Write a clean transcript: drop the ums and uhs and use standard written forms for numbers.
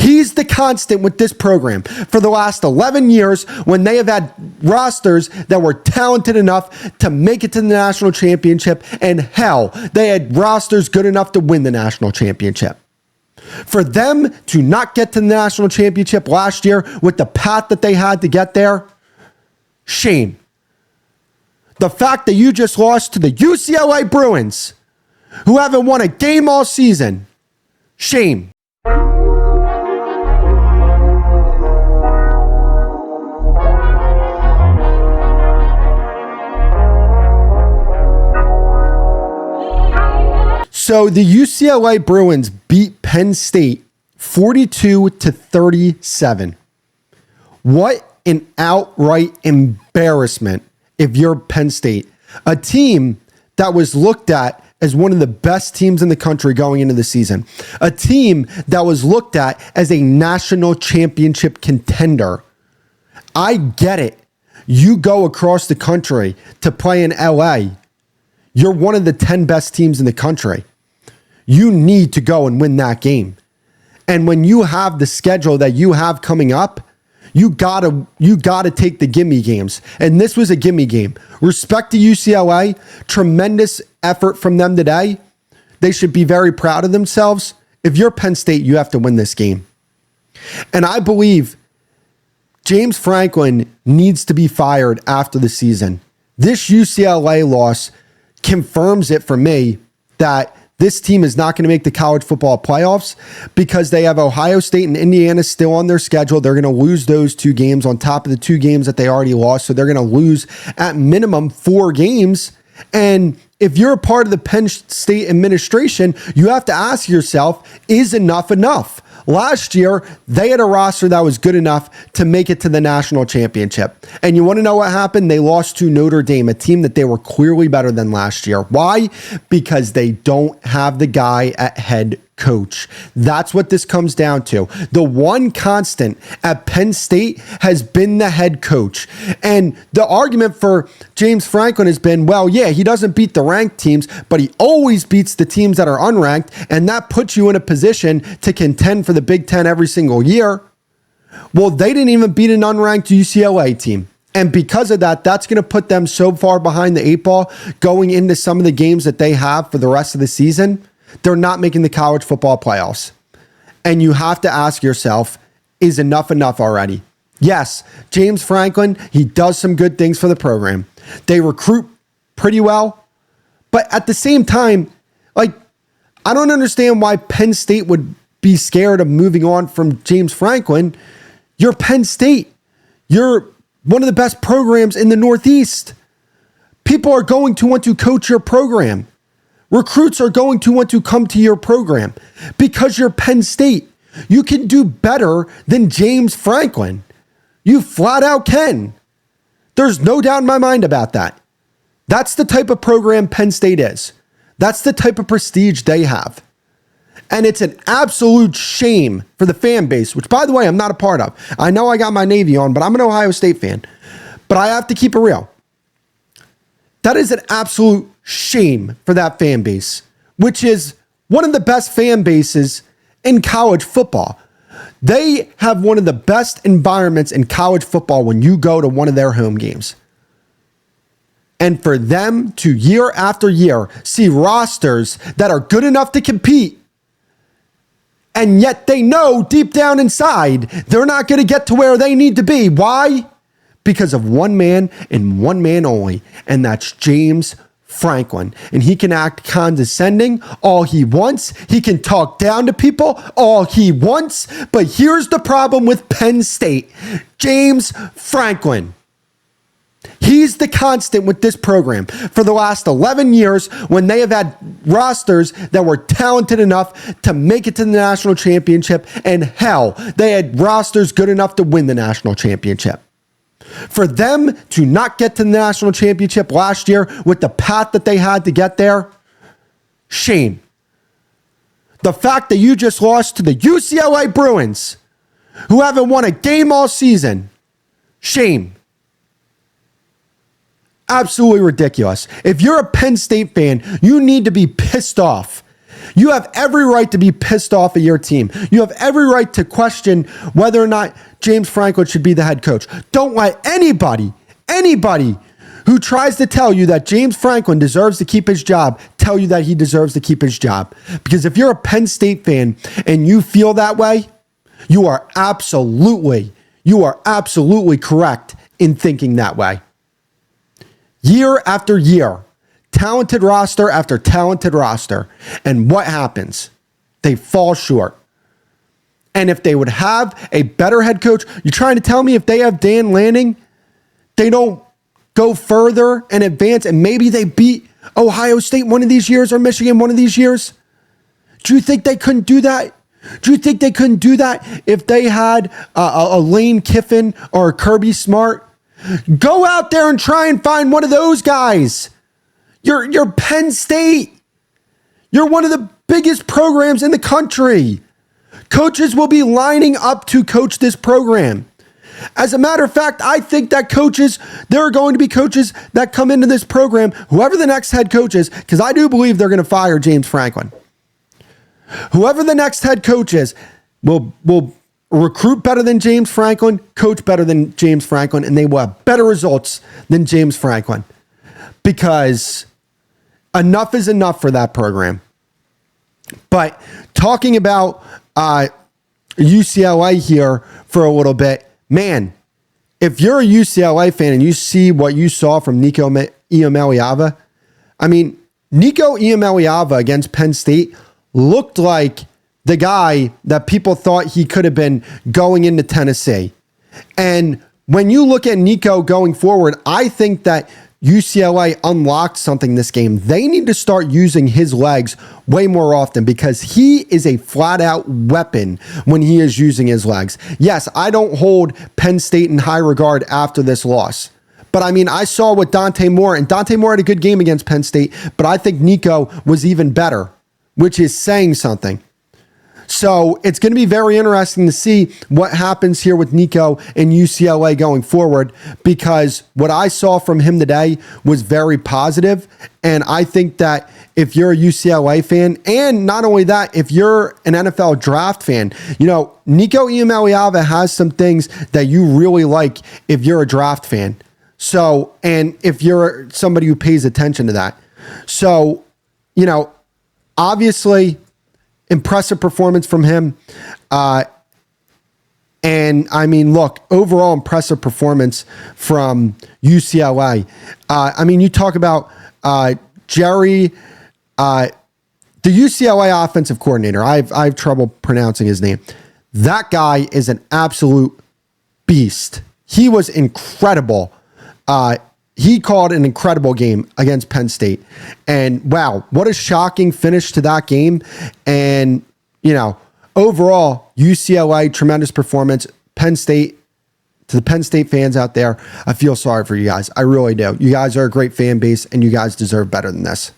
He's the constant with this program for the last 11 years when they have had rosters that were talented enough to make it to the national championship. And hell, they had rosters good enough to win the national championship. For them to not get to the national championship last year with the path that they had to get there, shame. The fact that you just lost to the UCLA Bruins, who haven't won a game all season, shame. So the UCLA Bruins beat Penn State 42-37. What an outright embarrassment if you're Penn State. A team that was looked at as one of the best teams in the country going into the season. A team that was looked at as a national championship contender. I get it. You go across the country to play in LA. You're one of the 10 best teams in the country. You need to go and win that game. And when you have the schedule that you have coming up, you gotta take the gimme games. And this was a gimme game. Respect to UCLA. Tremendous effort from them today. They should be very proud of themselves. If you're Penn State, you have to win this game. And I believe James Franklin needs to be fired after the season. This UCLA loss confirms it for me that this team is not going to make the college football playoffs because they have Ohio State and Indiana still on their schedule. They're going to lose those 2 games on top of the 2 games that they already lost. So they're going to lose at minimum 4 games. And if you're a part of the Penn State administration, you have to ask yourself, is enough enough? Last year, they had a roster that was good enough to make it to the national championship. And you want to know what happened? They lost to Notre Dame, a team that they were clearly better than last year. Why? Because they don't have the guy at head coach. That's what this comes down to. The one constant at Penn State has been the head coach. And the argument for James Franklin has been, well, yeah, he doesn't beat the ranked teams, but he always beats the teams that are unranked, and that puts you in a position to contend for the Big Ten every single year. Well, they didn't even beat an unranked UCLA team. And because of that, that's going to put them so far behind the 8 ball going into some of the games that they have for the rest of the season. They're not making the college football playoffs. And you have to ask yourself, is enough enough already? Yes, James Franklin, he does some good things for the program. They recruit pretty well. But at the same time, I don't understand why Penn State would be scared of moving on from James Franklin. You're Penn State. You're one of the best programs in the Northeast. People are going to want to coach your program. Recruits are going to want to come to your program because you're Penn State. You can do better than James Franklin. You flat out can. There's no doubt in my mind about that. That's the type of program Penn State is. That's the type of prestige they have. And it's an absolute shame for the fan base, which, by the way, I'm not a part of. I know I got my Navy on, but I'm an Ohio State fan. But I have to keep it real. That is an absolute shame for that fan base, which is one of the best fan bases in college football. They have one of the best environments in college football when you go to one of their home games. And for them to year after year see rosters that are good enough to compete, and yet they know deep down inside they're not going to get to where they need to be. Why? Because of one man and one man only, and that's James Franklin. And he can act condescending all he wants. He can talk down to people all he wants. But here's the problem with Penn State. James Franklin. He's the constant with this program for the last 11 years when they have had rosters that were talented enough to make it to the national championship. And hell, they had rosters good enough to win the national championship. For them to not get to the national championship last year with the path that they had to get there, shame. The fact that you just lost to the UCLA Bruins, who haven't won a game all season, shame. Absolutely ridiculous. If you're a Penn State fan, you need to be pissed off. You have every right to be pissed off at your team. You have every right to question whether or not James Franklin should be the head coach. Don't let anybody who tries to tell you that James Franklin deserves to keep his job tell you that he deserves to keep his job. Because if you're a Penn State fan and you feel that way, you are absolutely correct in thinking that way. Year after year, talented roster after talented roster. And what happens? They fall short. And if they would have a better head coach, you're trying to tell me if they have Dan Lanning, they don't go further and advance, and maybe they beat Ohio State one of these years or Michigan one of these years? Do you think they couldn't do that? Do you think they couldn't do that if they had a Lane Kiffin or a Kirby Smart? Go out there and try and find one of those guys. You're Penn State. You're one of the biggest programs in the country. Coaches will be lining up to coach this program. As a matter of fact, I think that there are going to be coaches that come into this program, whoever the next head coach is, because I do believe they're going to fire James Franklin. Whoever the next head coach is will recruit better than James Franklin, coach better than James Franklin, and they will have better results than James Franklin. Because enough is enough for that program. But talking about UCLA here for a little bit, man, if you're a UCLA fan and you see what you saw from Nico Iamaleava, I mean, Nico Iamaleava against Penn State looked like the guy that people thought he could have been going into Tennessee. And when you look at Nico going forward, I think that UCLA unlocked something this game. They need to start using his legs way more often because he is a flat out weapon when he is using his legs. Yes, I don't hold Penn State in high regard after this loss. But I mean, I saw with Dante Moore, and Dante Moore had a good game against Penn State, but I think Nico was even better, which is saying something. So it's going to be very interesting to see what happens here with Nico and UCLA going forward, because what I saw from him today was very positive. And I think that if you're a UCLA fan, and not only that, if you're an NFL draft fan, you know, Nico Iamaleava has some things that you really like if you're a draft fan. So, and if you're somebody who pays attention to that. So, you know, obviously, impressive performance from him. And I mean, look, overall impressive performance from UCLA. I mean, you talk about Jerry, the UCLA offensive coordinator. I have trouble pronouncing his name. That guy is an absolute beast. He was incredible. He called an incredible game against Penn State. And wow, what a shocking finish to that game. And, you know, overall, UCLA, tremendous performance. Penn State, to the Penn State fans out there, I feel sorry for you guys. I really do. You guys are a great fan base, and you guys deserve better than this.